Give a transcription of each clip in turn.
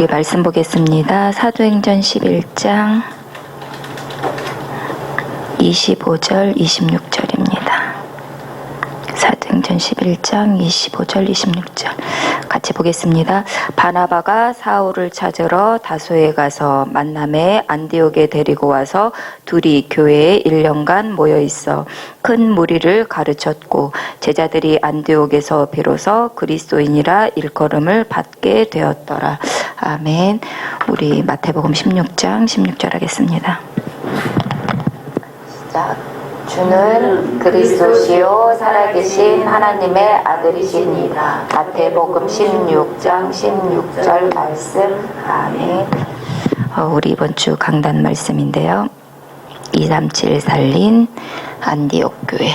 우리 말씀 보겠습니다. 사도행전 11장 25절 26절입니다. 사도행전 11장 25절 26절 같이 보겠습니다. 바나바가 사울을 찾으러 다소에 가서 만남에 안디옥에 데리고 와서 둘이 교회에 1년간 모여 있어 큰 무리를 가르쳤고 제자들이 안디옥에서 비로소 그리스도인이라 일컬음을 받게 되었더라. 아멘. 우리 마태복음 16장 16절 하겠습니다. 시작. 주는 그리스도시요 살아계신 하나님의 아들이시니라. 마태복음 16장 16절 말씀. 아멘. 우리 이번 주 강단 말씀인데요. 237 살린 안디옥 교회.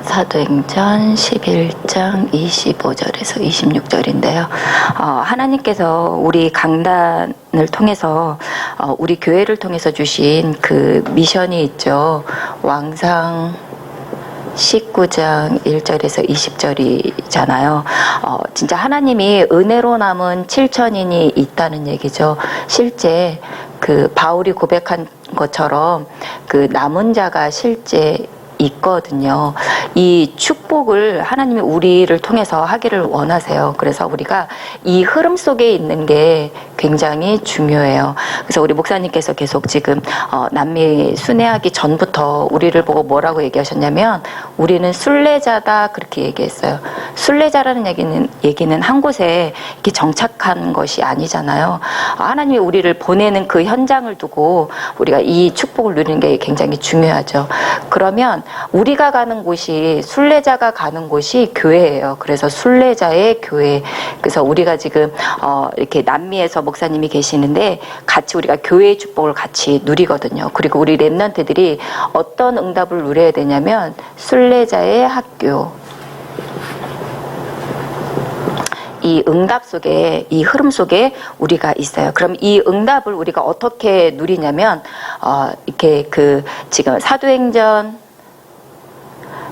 사도행전 11장 25절에서 26절인데요. 하나님께서 우리 강단을 통해서 우리 교회를 통해서 주신 그 미션이 있죠. 왕상 19장 1절에서 20절이잖아요. 진짜 하나님이 은혜로 남은 7천인이 있다는 얘기죠. 실제 그 바울이 고백한 것처럼 그 남은 자가 실제 있거든요. 이 축복을 하나님이 우리를 통해서 하기를 원하세요. 그래서 우리가 이 흐름 속에 있는 게 굉장히 중요해요. 그래서 우리 목사님께서 계속 지금 남미 순회하기 전부터 우리를 보고 뭐라고 얘기하셨냐면 우리는 순례자다 그렇게 얘기했어요. 순례자라는 얘기는 한 곳에 이렇게 정착한 것이 아니잖아요. 하나님이 우리를 보내는 그 현장을 두고 우리가 이 축복을 누리는 게 굉장히 중요하죠. 그러면 우리가 가는 곳이 순례자가 가는 곳이 교회예요. 그래서 순례자의 교회. 그래서 우리가 지금 이렇게 남미에서 목사님이 계시는데 같이 우리가 교회의 축복을 같이 누리거든요. 그리고 우리 랩런트들이 어떤 응답을 누려야 되냐면 순례자의 학교. 이 응답 속에, 이 흐름 속에 우리가 있어요. 그럼 이 응답을 우리가 어떻게 누리냐면 이렇게 지금 사도행전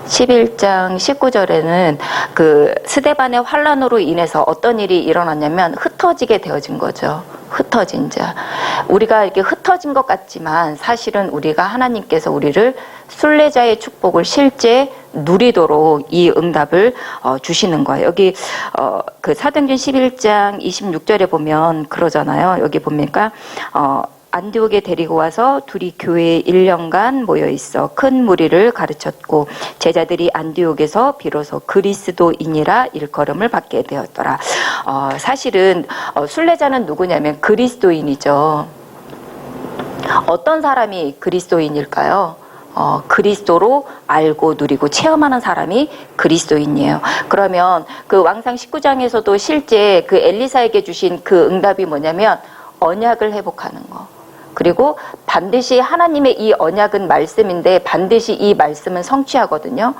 11장 19절에는 그 스데반의 환란으로 인해서 어떤 일이 일어났냐면 흩어지게 되어진 거죠. 흩어진 자. 우리가 이렇게 흩어진 것 같지만 사실은 우리가 하나님께서 우리를 순례자의 축복을 실제 누리도록 이 응답을 주시는 거예요. 여기 그 사도행전 11장 26절에 보면 그러잖아요. 여기 보니까 안디옥에 데리고 와서 둘이 교회에 1년간 모여 있어 큰 무리를 가르쳤고 제자들이 안디옥에서 비로소 그리스도인이라 일컬음을 받게 되었더라. 사실은 순례자는 누구냐면 그리스도인이죠. 어떤 사람이 그리스도인일까요? 그리스도로 알고 누리고 체험하는 사람이 그리스도인이에요. 그러면 그 왕상 19장에서도 실제 그 엘리사에게 주신 그 응답이 뭐냐면 언약을 회복하는 거. 그리고 반드시 하나님의 이 언약은 말씀인데 반드시 이 말씀은 성취하거든요.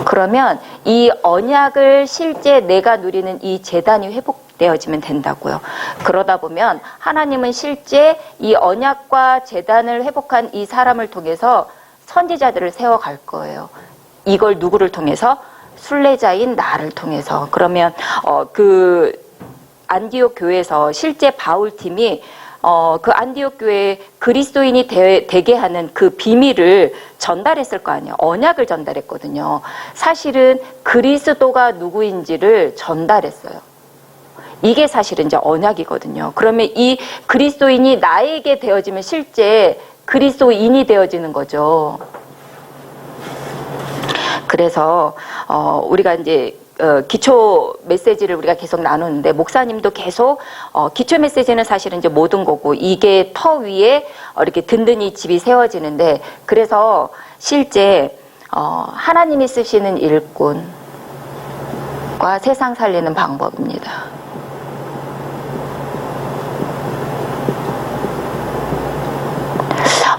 그러면 이 언약을 실제 내가 누리는 이 제단이 회복되어지면 된다고요. 그러다 보면 하나님은 실제 이 언약과 제단을 회복한 이 사람을 통해서 선지자들을 세워갈 거예요. 이걸 누구를 통해서? 순례자인 나를 통해서. 그러면 안디옥 교회에서 실제 바울팀이 그 안디옥 교회에 그리스도인이 되게 하는 그 비밀을 전달했을 거 아니에요. 언약을 전달했거든요. 사실은 그리스도가 누구인지를 전달했어요. 이게 사실은 이제 언약이거든요. 그러면 이 그리스도인이 나에게 되어지면 실제 그리스도인이 되어지는 거죠. 그래서 우리가 이제 기초 메시지를 우리가 계속 나누는데 목사님도 계속 기초 메시지는 사실은 이제 모든 거고 이게 터 위에 이렇게 든든히 집이 세워지는데 그래서 실제 하나님이 쓰시는 일꾼과 세상 살리는 방법입니다.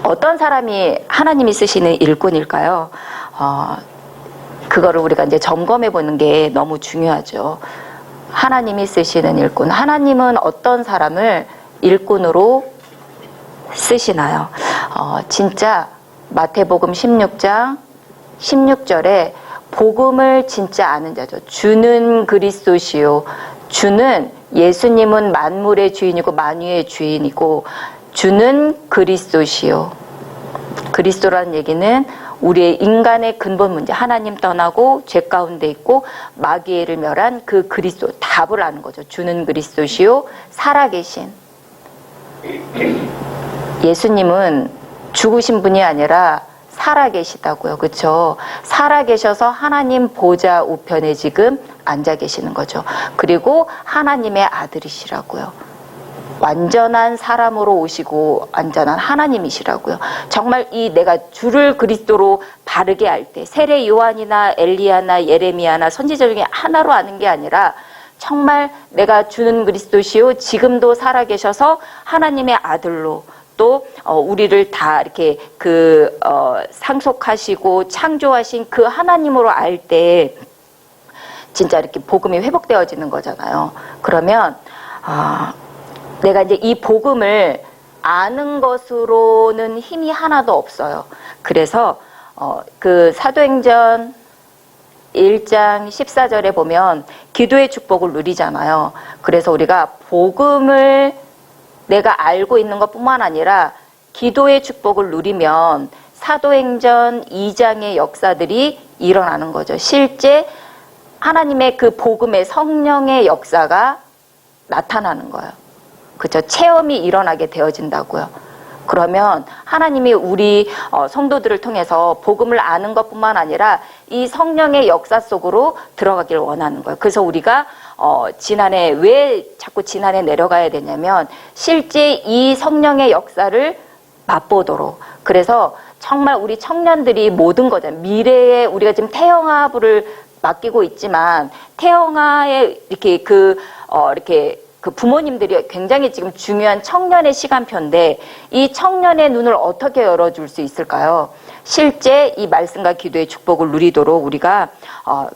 어떤 사람이 하나님이 쓰시는 일꾼일까요? 그거를 우리가 이제 점검해 보는 게 너무 중요하죠. 하나님이 쓰시는 일꾼, 하나님은 어떤 사람을 일꾼으로 쓰시나요? 진짜 마태복음 16장 16절에 복음을 진짜 아는 자죠. 주는 그리스도시요, 주는 예수님은 만물의 주인이고 만유의 주인이고 주는 그리스도시요. 그리스도라는 얘기는 우리의 인간의 근본 문제, 하나님 떠나고 죄 가운데 있고 마귀를 멸한 그 그리스도, 답을 아는 거죠. 주는 그리스도시요, 살아계신. 예수님은 죽으신 분이 아니라 살아계시다고요. 그렇죠? 살아계셔서 하나님 보좌 우편에 지금 앉아 계시는 거죠. 그리고 하나님의 아들이시라고요. 완전한 사람으로 오시고 완전한 하나님이시라고요. 정말 이 내가 주를 그리스도로 바르게 알 때 세례 요한이나 엘리야나 예레미야나 선지자 중에 하나로 아는 게 아니라 정말 내가 주는 그리스도시요, 지금도 살아계셔서 하나님의 아들로 또 우리를 다 이렇게 상속하시고 창조하신 그 하나님으로 알 때 진짜 이렇게 복음이 회복되어지는 거잖아요. 그러면 내가 이제 이 복음을 아는 것으로는 힘이 하나도 없어요. 그래서 그 사도행전 1장 14절에 보면 기도의 축복을 누리잖아요. 그래서 우리가 복음을 내가 알고 있는 것뿐만 아니라 기도의 축복을 누리면 사도행전 2장의 역사들이 일어나는 거죠. 실제 하나님의 그 복음의 성령의 역사가 나타나는 거예요. 그렇죠? 체험이 일어나게 되어진다고요. 그러면 하나님이 우리 성도들을 통해서 복음을 아는 것뿐만 아니라 이 성령의 역사 속으로 들어가길 원하는 거예요. 그래서 우리가 지난해, 왜 자꾸 지난해 내려가야 되냐면 실제 이 성령의 역사를 맛보도록. 그래서 정말 우리 청년들이 모든 거잖아요. 미래에 우리가 지금 태영아부를 맡기고 있지만 태영아에 이렇게 이렇게 그 부모님들이 굉장히 지금 중요한 청년의 시간표인데 이 청년의 눈을 어떻게 열어줄 수 있을까요? 실제 이 말씀과 기도의 축복을 누리도록 우리가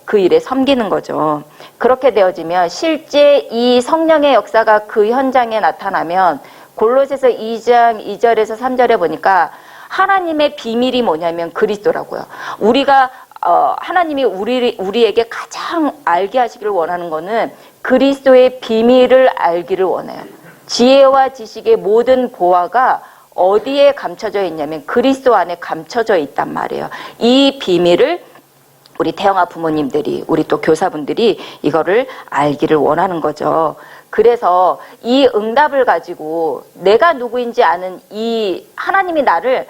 그 일에 섬기는 거죠. 그렇게 되어지면 실제 이 성령의 역사가 그 현장에 나타나면 골로새서 2장 2절에서 3절에 보니까 하나님의 비밀이 뭐냐면 그리스도라고요. 우리가 하나님이 우리에게 가장 알게 하시기를 원하는 거는 그리스도의 비밀을 알기를 원해요. 지혜와 지식의 모든 보화가 어디에 감춰져 있냐면 그리스도 안에 감춰져 있단 말이에요. 이 비밀을 우리 태영아 부모님들이, 우리 또 교사분들이 이거를 알기를 원하는 거죠. 그래서 이 응답을 가지고 내가 누구인지 아는 이 하나님이 나를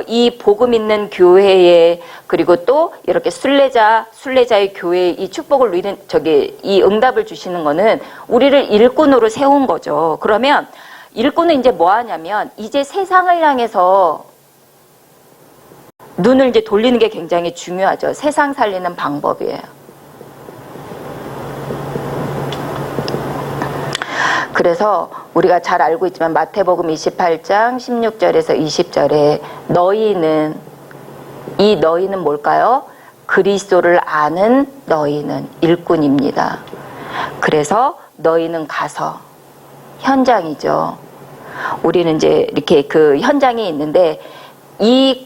이 복음 있는 교회에, 그리고 또 이렇게 순례자의 교회에 이 축복을 누리는 이 응답을 주시는 거는 우리를 일꾼으로 세운 거죠. 그러면 일꾼은 이제 뭐 하냐면 이제 세상을 향해서 눈을 이제 돌리는 게 굉장히 중요하죠. 세상 살리는 방법이에요. 그래서 우리가 잘 알고 있지만 마태복음 28장 16절에서 20절에 너희는 뭘까요? 그리스도를 아는 너희는 일꾼입니다. 그래서 너희는 가서 현장이죠. 우리는 이제 이렇게 그 현장이 있는데 이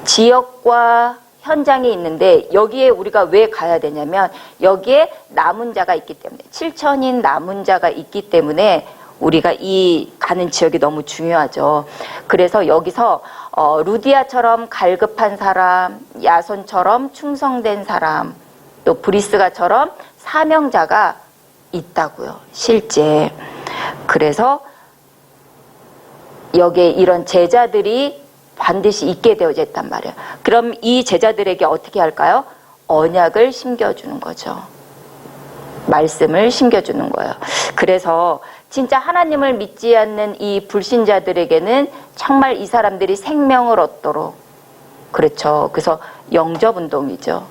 지역과 현장이 있는데 여기에 우리가 왜 가야 되냐면 여기에 남은 자가 있기 때문에 7천인 남은 자가 있기 때문에 우리가 이 가는 지역이 너무 중요하죠. 그래서 여기서 루디아처럼 갈급한 사람, 야손처럼 충성된 사람, 또 브리스가처럼 사명자가 있다고요. 실제. 그래서 여기에 이런 제자들이 반드시 있게 되어져 있단 말이에요. 그럼 이 제자들에게 어떻게 할까요? 언약을 심겨주는 거죠. 말씀을 심겨주는 거예요. 그래서 진짜 하나님을 믿지 않는 이 불신자들에게는 정말 이 사람들이 생명을 얻도록, 그렇죠. 그래서 영접운동이죠.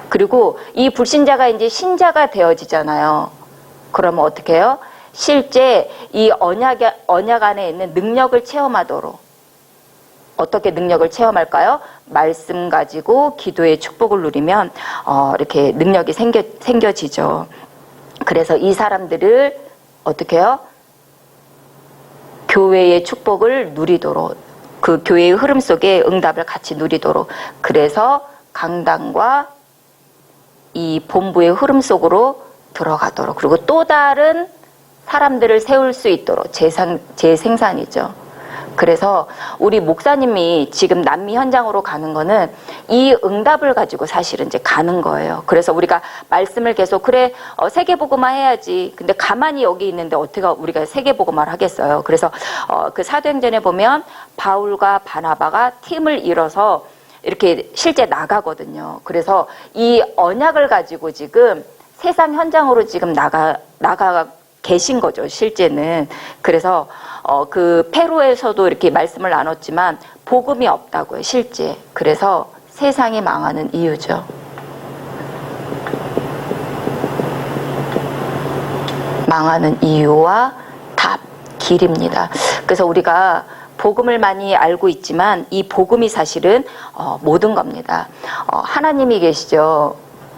그리고 이 불신자가 이제 신자가 되어지잖아요. 그러면 어떻게 해요? 실제 이 언약 안에 있는 능력을 체험하도록, 어떻게 능력을 체험할까요? 말씀 가지고 기도의 축복을 누리면 이렇게 능력이 생겨지죠. 그래서 이 사람들을 어떻게 해요? 교회의 축복을 누리도록, 그 교회의 흐름 속에 응답을 같이 누리도록, 그래서 강단과 이 본부의 흐름 속으로 들어가도록, 그리고 또 다른 사람들을 세울 수 있도록 재생산이죠. 그래서 우리 목사님이 지금 남미 현장으로 가는 거는 이 응답을 가지고 사실은 이제 가는 거예요. 그래서 우리가 말씀을 계속 그래 세계복음화 해야지. 근데 가만히 여기 있는데 어떻게 우리가 세계복음화를 하겠어요. 그래서 그 사도행전에 보면 바울과 바나바가 팀을 이뤄서 이렇게 실제 나가거든요. 그래서 이 언약을 가지고 지금 세상 현장으로 지금 나가 계신 거죠, 실제는. 그래서 그 페루에서도 이렇게 말씀을 나눴지만 복음이 없다고요, 실제. 그래서 세상이 망하는 이유죠. 망하는 이유와 답, 길입니다. 그래서 우리가 복음을 많이 알고 있지만 이 복음이 사실은 모든 겁니다. 하나님이 계시죠.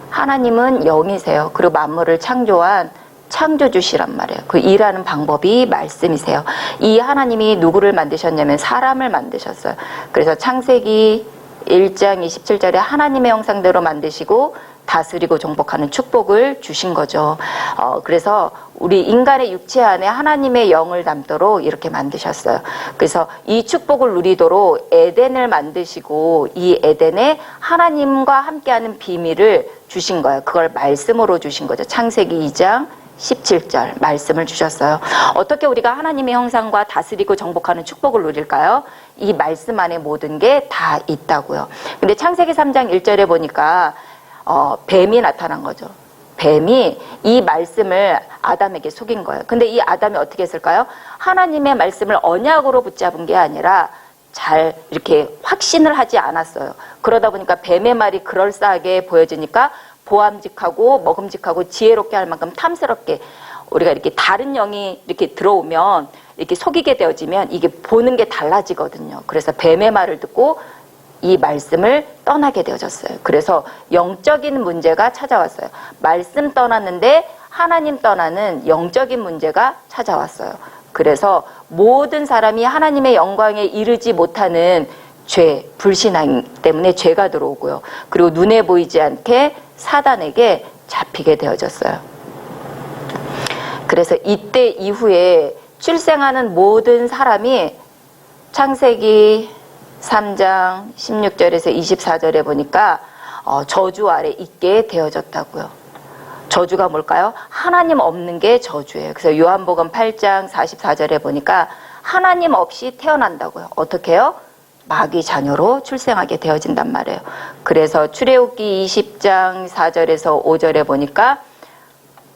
하나님은 영이세요. 그리고 만물을 창조한 창조주시란 말이에요. 그 일하는 방법이 말씀이세요. 이 하나님이 누구를 만드셨냐면 사람을 만드셨어요. 그래서 창세기 1장 27절에 하나님의 형상대로 만드시고 다스리고 정복하는 축복을 주신 거죠. 그래서 우리 인간의 육체 안에 하나님의 영을 담도록 이렇게 만드셨어요. 그래서 이 축복을 누리도록 에덴을 만드시고 이 에덴에 하나님과 함께하는 비밀을 주신 거예요. 그걸 말씀으로 주신 거죠. 창세기 2장 17절 말씀을 주셨어요. 어떻게 우리가 하나님의 형상과 다스리고 정복하는 축복을 누릴까요? 이 말씀 안에 모든 게 다 있다고요. 근데 창세기 3장 1절에 보니까 뱀이 나타난 거죠. 뱀이 이 말씀을 아담에게 속인 거예요. 근데 이 아담이 어떻게 했을까요? 하나님의 말씀을 언약으로 붙잡은 게 아니라 잘 이렇게 확신을 하지 않았어요. 그러다 보니까 뱀의 말이 그럴싸하게 보여지니까 보암직하고 먹음직하고 지혜롭게 할 만큼 탐스럽게, 우리가 이렇게 다른 영이 이렇게 들어오면 이렇게 속이게 되어지면 이게 보는 게 달라지거든요. 그래서 뱀의 말을 듣고 이 말씀을 떠나게 되어졌어요. 그래서 영적인 문제가 찾아왔어요. 말씀 떠났는데 하나님 떠나는 영적인 문제가 찾아왔어요. 그래서 모든 사람이 하나님의 영광에 이르지 못하는 죄, 불신앙 때문에 죄가 들어오고요. 그리고 눈에 보이지 않게 사단에게 잡히게 되어졌어요. 그래서 이때 이후에 출생하는 모든 사람이 창세기 3장 16절에서 24절에 보니까 저주 아래 있게 되어졌다고요. 저주가 뭘까요? 하나님 없는 게 저주예요. 그래서 요한복음 8장 44절에 보니까 하나님 없이 태어난다고요. 어떻게 해요? 마귀 자녀로 출생하게 되어진단 말이에요. 그래서 출애굽기 20장 4절에서 5절에 보니까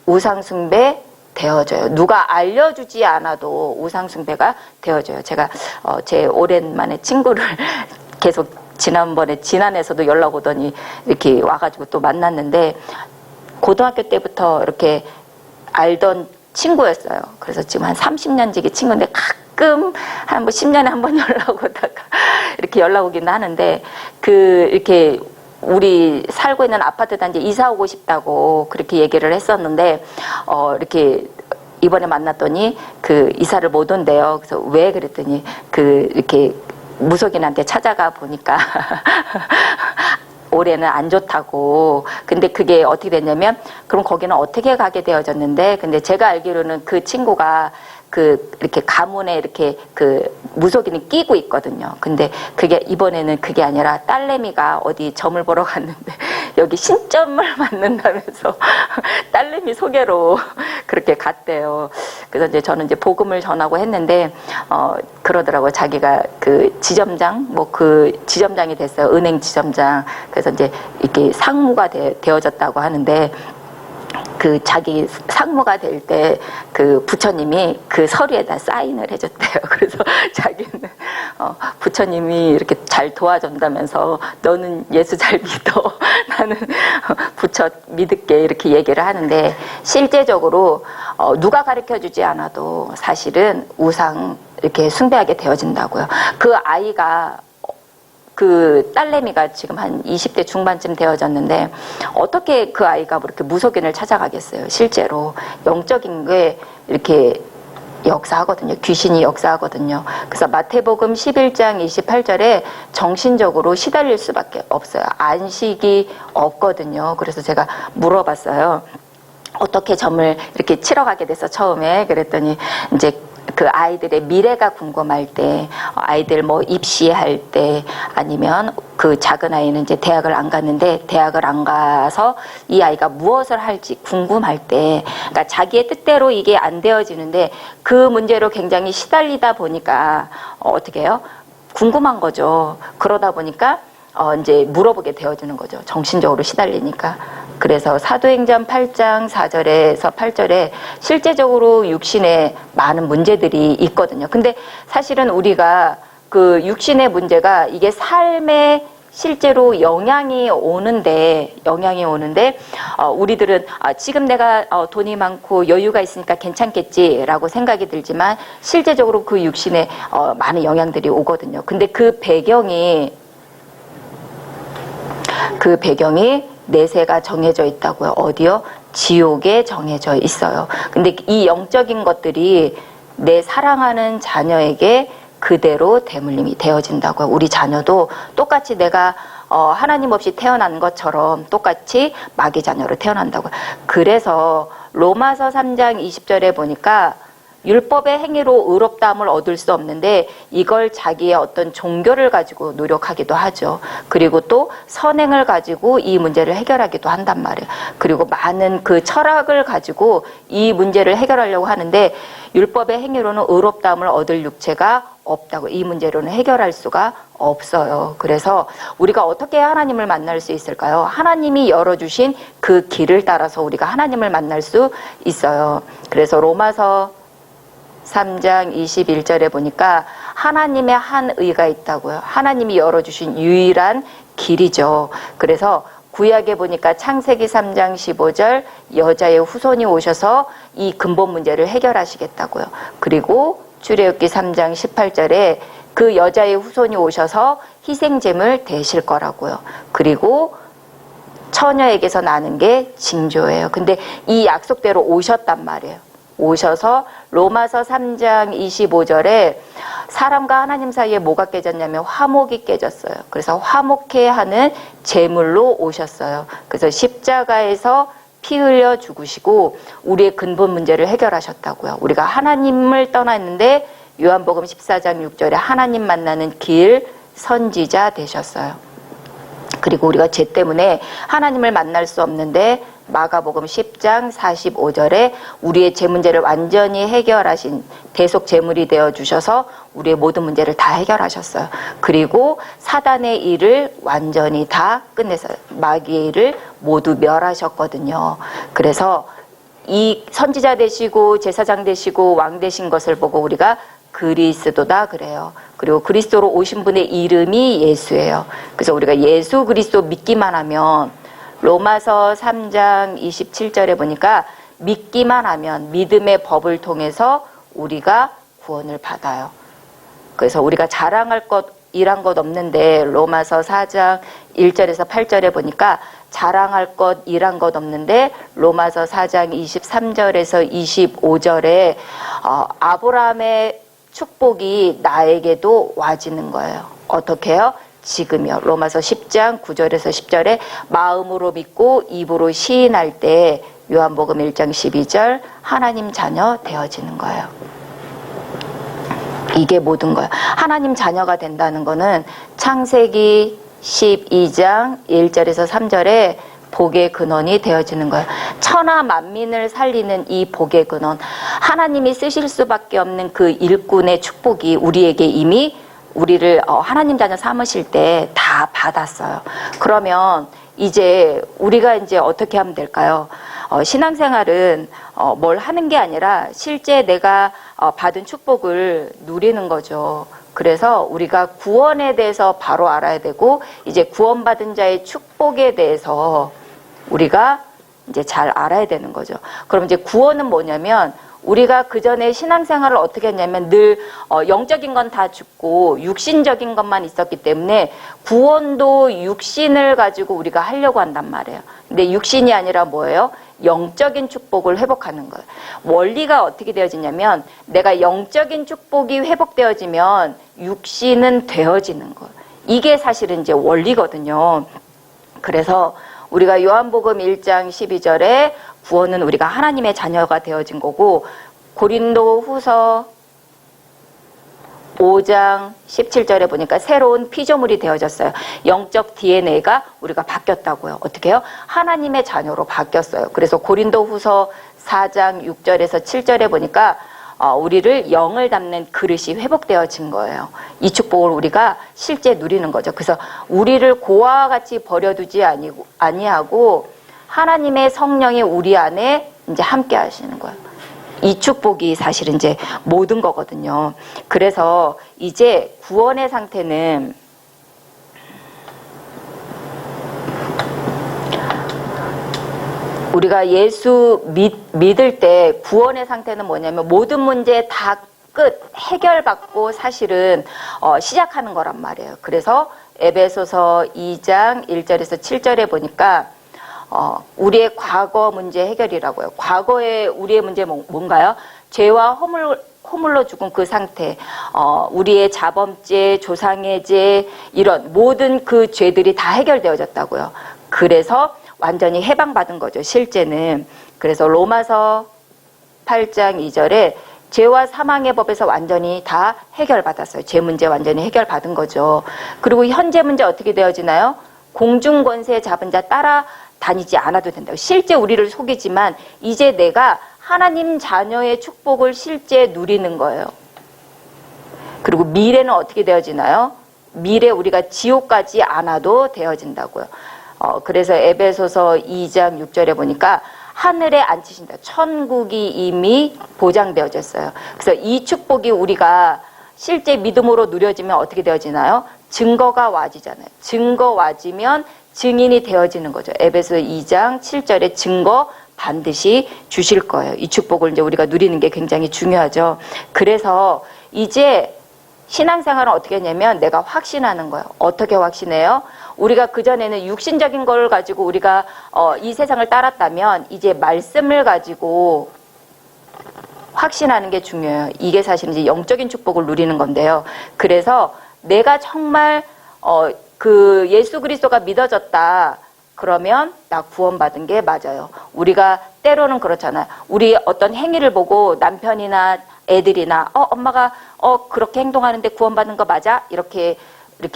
우상숭배 되어져요. 누가 알려주지 않아도 우상숭배가 되어져요. 제가 제 오랜만에 친구를 계속 지난해에서도 연락 오더니 이렇게 와가지고 또 만났는데 고등학교 때부터 이렇게 알던 친구였어요. 그래서 지금 한 30년 지기 친구인데 가끔 한 뭐 10년에 한 번 연락 오다가 이렇게 연락 오긴 하는데 이렇게 우리 살고 있는 아파트 단지에 이사 오고 싶다고 그렇게 얘기를 했었는데 이렇게 이번에 만났더니 이사를 못 온대요. 그래서 왜 그랬더니 이렇게 무속인한테 찾아가 보니까 올해는 안 좋다고. 근데 그게 어떻게 됐냐면 그럼 거기는 어떻게 가게 되어졌는데, 근데 제가 알기로는 그 친구가 이렇게 가문에 이렇게 무속인이 끼고 있거든요. 근데 그게 이번에는 그게 아니라 딸내미가 어디 점을 보러 갔는데 여기 신점을 맞는다면서 딸내미 소개로 그렇게 갔대요. 그래서 이제 저는 이제 복음을 전하고 했는데 그러더라고요. 자기가 지점장 지점장이 됐어요. 은행 지점장. 그래서 이제 이렇게 상무가 되어졌다고 하는데 자기 상무가 될 때 부처님이 서류에다 사인을 해줬대요. 그래서 자기는 부처님이 이렇게 잘 도와준다면서 너는 예수 잘 믿어. 나는 부처 믿을게. 이렇게 얘기를 하는데 실제적으로 누가 가르쳐주지 않아도 사실은 우상 이렇게 숭배하게 되어진다고요. 그 아이가 그 딸내미가 지금 한 20대 중반쯤 되어졌는데 어떻게 그 아이가 그렇게 무속인을 찾아가겠어요. 실제로 영적인 게 이렇게 역사하거든요. 귀신이 역사하거든요. 그래서 마태복음 11장 28절에 정신적으로 시달릴 수밖에 없어요. 안식이 없거든요. 그래서 제가 물어봤어요. 어떻게 점을 이렇게 치러 가게 돼서 처음에 그랬더니 이제 그 아이들의 미래가 궁금할 때, 아이들 뭐 입시할 때, 아니면 그 작은 아이는 이제 대학을 안 갔는데 대학을 안 가서 이 아이가 무엇을 할지 궁금할 때, 그러니까 자기의 뜻대로 이게 안 되어지는데 그 문제로 굉장히 시달리다 보니까 어떻게 해요? 궁금한 거죠. 그러다 보니까 이제 물어보게 되어지는 거죠. 정신적으로 시달리니까. 그래서 사도행전 8장 4절에서 8절에 실제적으로 육신에 많은 문제들이 있거든요. 근데 사실은 우리가 그 육신의 문제가 이게 삶에 실제로 영향이 오는데 우리들은 지금 내가 돈이 많고 여유가 있으니까 괜찮겠지라고 생각이 들지만 실제적으로 그 육신에 많은 영향들이 오거든요. 근데 그 배경이 내세가 정해져 있다고요. 어디요? 지옥에 정해져 있어요. 근데 이 영적인 것들이 내 사랑하는 자녀에게 그대로 대물림이 되어진다고요. 우리 자녀도 똑같이 내가 하나님 없이 태어난 것처럼 똑같이 마귀 자녀로 태어난다고요. 그래서 로마서 3장 20절에 보니까 율법의 행위로 의롭다함을 얻을 수 없는데 이걸 자기의 어떤 종교를 가지고 노력하기도 하죠. 그리고 또 선행을 가지고 이 문제를 해결하기도 한단 말이에요. 그리고 많은 그 철학을 가지고 이 문제를 해결하려고 하는데 율법의 행위로는 의롭다함을 얻을 육체가 없다고, 이 문제로는 해결할 수가 없어요. 그래서 우리가 어떻게 하나님을 만날 수 있을까요? 하나님이 열어주신 그 길을 따라서 우리가 하나님을 만날 수 있어요. 그래서 로마서 3장 21절에 보니까 하나님의 한 의가 있다고요. 하나님이 열어주신 유일한 길이죠. 그래서 구약에 보니까 창세기 3장 15절 여자의 후손이 오셔서 이 근본 문제를 해결하시겠다고요. 그리고 출애굽기 3장 18절에 그 여자의 후손이 오셔서 희생제물 되실 거라고요. 그리고 처녀에게서 나는 게 징조예요. 근데 이 약속대로 오셨단 말이에요. 오셔서 로마서 3장 25절에 사람과 하나님 사이에 뭐가 깨졌냐면 화목이 깨졌어요. 그래서 화목해 하는 제물로 오셨어요. 그래서 십자가에서 피 흘려 죽으시고 우리의 근본 문제를 해결하셨다고요. 우리가 하나님을 떠났는데 요한복음 14장 6절에 하나님 만나는 길 선지자 되셨어요. 그리고 우리가 죄 때문에 하나님을 만날 수 없는데 마가복음 10장 45절에 우리의 죄 문제를 완전히 해결하신 대속 제물이 되어 주셔서 우리의 모든 문제를 다 해결하셨어요. 그리고 사단의 일을 완전히 다 끝내서 마귀의 일을 모두 멸하셨거든요. 그래서 이 선지자 되시고 제사장 되시고 왕 되신 것을 보고 우리가 그리스도다 그래요. 그리고 그리스도로 오신 분의 이름이 예수예요. 그래서 우리가 예수 그리스도 믿기만 하면 로마서 3장 27절에 보니까 믿기만 하면 믿음의 법을 통해서 우리가 구원을 받아요. 그래서 우리가 자랑할 것 일한 것 없는데 로마서 4장 1절에서 8절에 보니까 자랑할 것 일한 것 없는데 로마서 4장 23절에서 25절에 아브라함의 축복이 나에게도 와지는 거예요. 어떻게 해요? 지금이요. 로마서 10장 9절에서 10절에 마음으로 믿고 입으로 시인할 때 요한복음 1장 12절 하나님 자녀 되어지는 거예요. 이게 모든 거예요. 하나님 자녀가 된다는 거는 창세기 12장 1절에서 3절에 복의 근원이 되어지는 거예요. 천하 만민을 살리는 이 복의 근원, 하나님이 쓰실 수밖에 없는 그 일꾼의 축복이 우리에게 이미 우리를 하나님 자녀 삼으실 때 다 받았어요. 그러면 이제 우리가 이제 어떻게 하면 될까요? 신앙생활은 뭘 하는 게 아니라 실제 내가 받은 축복을 누리는 거죠. 그래서 우리가 구원에 대해서 바로 알아야 되고 이제 구원받은 자의 축복에 대해서 우리가 이제 잘 알아야 되는 거죠. 그럼 이제 구원은 뭐냐면 우리가 그 전에 신앙생활을 어떻게 했냐면 늘 영적인 건 다 죽고 육신적인 것만 있었기 때문에 구원도 육신을 가지고 우리가 하려고 한단 말이에요. 근데 육신이 아니라 뭐예요? 영적인 축복을 회복하는 거예요. 원리가 어떻게 되어지냐면 내가 영적인 축복이 회복되어지면 육신은 되어지는 거예요. 이게 사실은 이제 원리거든요. 그래서 우리가 요한복음 1장 12절에 구원은 우리가 하나님의 자녀가 되어진 거고, 고린도 후서 5장 17절에 보니까 새로운 피조물이 되어졌어요. 영적 DNA가 우리가 바뀌었다고요. 어떻게 해요? 하나님의 자녀로 바뀌었어요. 그래서 고린도 후서 4장 6절에서 7절에 보니까 우리를 영을 담는 그릇이 회복되어진 거예요. 이 축복을 우리가 실제 누리는 거죠. 그래서 우리를 고아와 같이 버려두지 아니하고 하나님의 성령이 우리 안에 이제 함께 하시는 거예요. 이 축복이 사실은 이제 모든 거거든요. 그래서 이제 구원의 상태는 우리가 예수 믿을 때 구원의 상태는 뭐냐면 모든 문제 다 끝 해결받고 사실은 시작하는 거란 말이에요. 그래서 에베소서 2장 1절에서 7절에 보니까 우리의 과거 문제 해결이라고요. 과거의 우리의 문제 뭔가요? 죄와 허물로 죽은 그 상태, 우리의 자범죄, 조상의 죄, 이런 모든 그 죄들이 다 해결되어졌다고요. 그래서 완전히 해방받은 거죠, 실제는. 그래서 로마서 8장 2절에 죄와 사망의 법에서 완전히 다 해결받았어요. 죄 문제 완전히 해결받은 거죠. 그리고 현재 문제 어떻게 되어지나요? 공중권세 잡은 자 따라 다니지 않아도 된다고. 실제 우리를 속이지만 이제 내가 하나님 자녀의 축복을 실제 누리는 거예요. 그리고 미래는 어떻게 되어지나요? 미래 우리가 지옥 가지 않아도 되어진다고요. 그래서 에베소서 2장 6절에 보니까 하늘에 앉히신다. 천국이 이미 보장되어졌어요. 그래서 이 축복이 우리가 실제 믿음으로 누려지면 어떻게 되어지나요? 증거가 와지잖아요. 증거 와지면 증인이 되어지는 거죠. 에베소 2장 7절에 증거 반드시 주실 거예요. 이 축복을 이제 우리가 누리는 게 굉장히 중요하죠. 그래서 이제 신앙생활은 어떻게 했냐면 내가 확신하는 거예요. 어떻게 확신해요? 우리가 그전에는 육신적인 걸 가지고 우리가 이 세상을 따랐다면 이제 말씀을 가지고 확신하는 게 중요해요. 이게 사실 이제 영적인 축복을 누리는 건데요. 그래서 내가 정말 그 예수 그리스도가 믿어졌다. 그러면 나 구원받은 게 맞아요. 우리가 때로는 그렇잖아요. 우리 어떤 행위를 보고 남편이나 애들이나 엄마가 그렇게 행동하는데 구원받은 거 맞아? 이렇게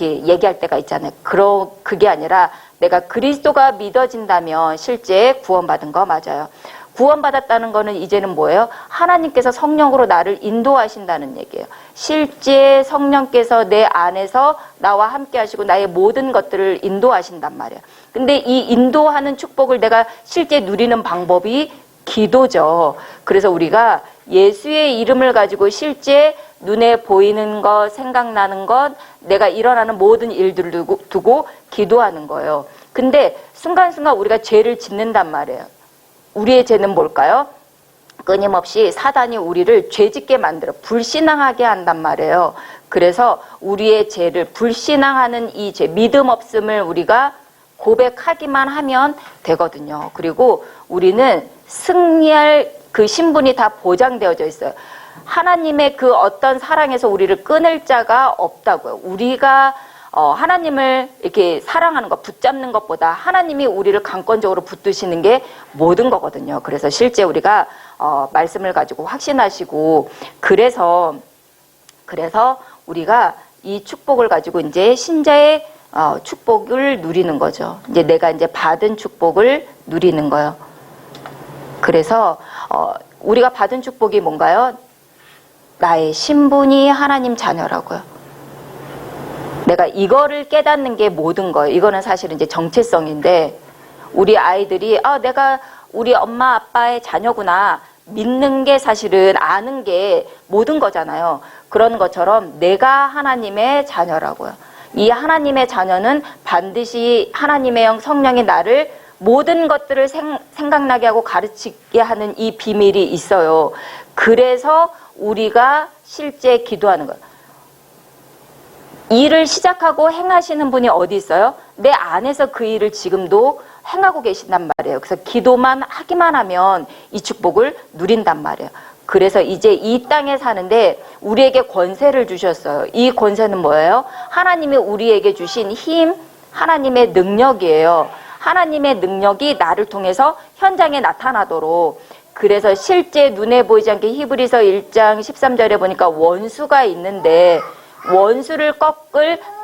얘기할 때가 있잖아요. 그게 아니라 내가 그리스도가 믿어진다면 실제 구원받은 거 맞아요. 구원받았다는 거는 이제는 뭐예요? 하나님께서 성령으로 나를 인도하신다는 얘기예요. 실제 성령께서 내 안에서 나와 함께 하시고 나의 모든 것들을 인도하신단 말이에요. 근데 이 인도하는 축복을 내가 실제 누리는 방법이 기도죠. 그래서 우리가 예수의 이름을 가지고 실제 눈에 보이는 것, 생각나는 것, 내가 일어나는 모든 일들을 두고 기도하는 거예요. 근데 순간순간 우리가 죄를 짓는단 말이에요. 우리의 죄는 뭘까요? 끊임없이 사단이 우리를 죄짓게 만들어 불신앙하게 한단 말이에요. 그래서 우리의 죄를 불신앙하는 이 죄, 믿음 없음을 우리가 고백하기만 하면 되거든요. 그리고 우리는 승리할 그 신분이 다 보장되어져 있어요. 하나님의 그 어떤 사랑에서 우리를 끊을 자가 없다고요. 우리가 하나님을 이렇게 사랑하는 것, 붙잡는 것보다 하나님이 우리를 강권적으로 붙드시는 게 모든 거거든요. 그래서 실제 우리가 말씀을 가지고 확신하시고 그래서 우리가 이 축복을 가지고 이제 신자의 축복을 누리는 거죠. 이제 내가 이제 받은 축복을 누리는 거예요. 그래서 우리가 받은 축복이 뭔가요? 나의 신분이 하나님 자녀라고요. 내가 이거를 깨닫는 게 모든 거예요. 이거는 사실은 이제 정체성인데 우리 아이들이 내가 우리 엄마 아빠의 자녀구나 믿는 게 사실은 아는 게 모든 거잖아요. 그런 것처럼 내가 하나님의 자녀라고요. 이 하나님의 자녀는 반드시 하나님의 영 성령이 나를 모든 것들을 생각나게 하고 가르치게 하는 이 비밀이 있어요. 그래서 우리가 실제 기도하는 거예요. 일을 시작하고 행하시는 분이 어디 있어요? 내 안에서 그 일을 지금도 행하고 계신단 말이에요. 그래서 기도만 하기만 하면 이 축복을 누린단 말이에요. 그래서 이제 이 땅에 사는데 우리에게 권세를 주셨어요. 이 권세는 뭐예요? 하나님이 우리에게 주신 힘, 하나님의 능력이에요. 하나님의 능력이 나를 통해서 현장에 나타나도록. 그래서 실제 눈에 보이지 않게 히브리서 1장 13절에 보니까 원수가 있는데 원수를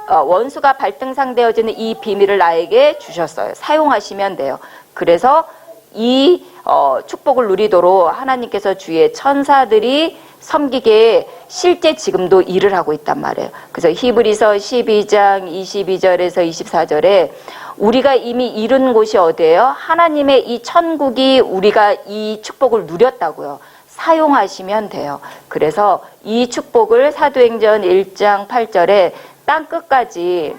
원수가 발등상되어지는 이 비밀을 나에게 주셨어요. 사용하시면 돼요. 그래서 이 축복을 누리도록 하나님께서 주의 천사들이 섬기게 실제 지금도 일을 하고 있단 말이에요. 그래서 히브리서 12장 22절에서 24절에 우리가 이미 이룬 곳이 어디예요? 하나님의 이 천국이 우리가 이 축복을 누렸다고요. 사용하시면 돼요. 그래서 이 축복을 사도행전 1장 8절에 땅 끝까지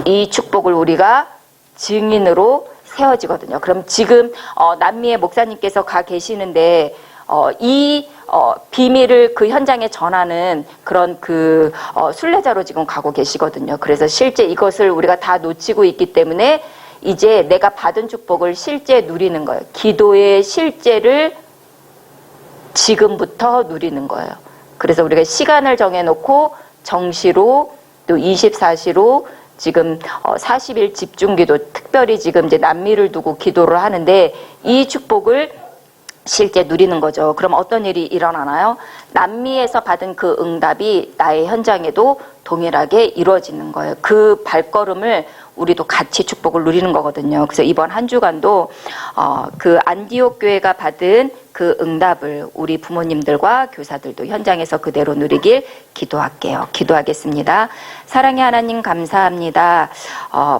이 축복을 우리가 증인으로 세워지거든요. 그럼 지금 남미의 목사님께서 가 계시는데 이 비밀을 그 현장에 전하는 그런 순례자로 지금 가고 계시거든요. 그래서 실제 이것을 우리가 다 놓치고 있기 때문에 이제 내가 받은 축복을 실제 누리는 거예요. 기도의 실제를 지금부터 누리는 거예요. 그래서 우리가 시간을 정해놓고 정시로 또 24시로 지금 40일 집중기도 특별히 지금 이제 남미를 두고 기도를 하는데 이 축복을 실제 누리는 거죠. 그럼 어떤 일이 일어나나요? 남미에서 받은 그 응답이 나의 현장에도 동일하게 이루어지는 거예요. 그 발걸음을 우리도 같이 축복을 누리는 거거든요. 그래서 이번 한 주간도 그 안디옥 교회가 받은 그 응답을 우리 부모님들과 교사들도 현장에서 그대로 누리길 기도할게요. 기도하겠습니다. 사랑의 하나님 감사합니다.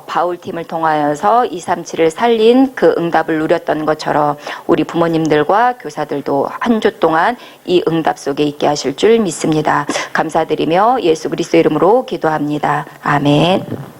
바울팀을 통하여서 237을 살린 그 응답을 누렸던 것처럼 우리 부모님들과 교사들도 한 주 동안 이 응답 속에 있게 하실 줄 믿습니다. 감사드리며 예수 그리스도 이름으로 기도합니다. 아멘.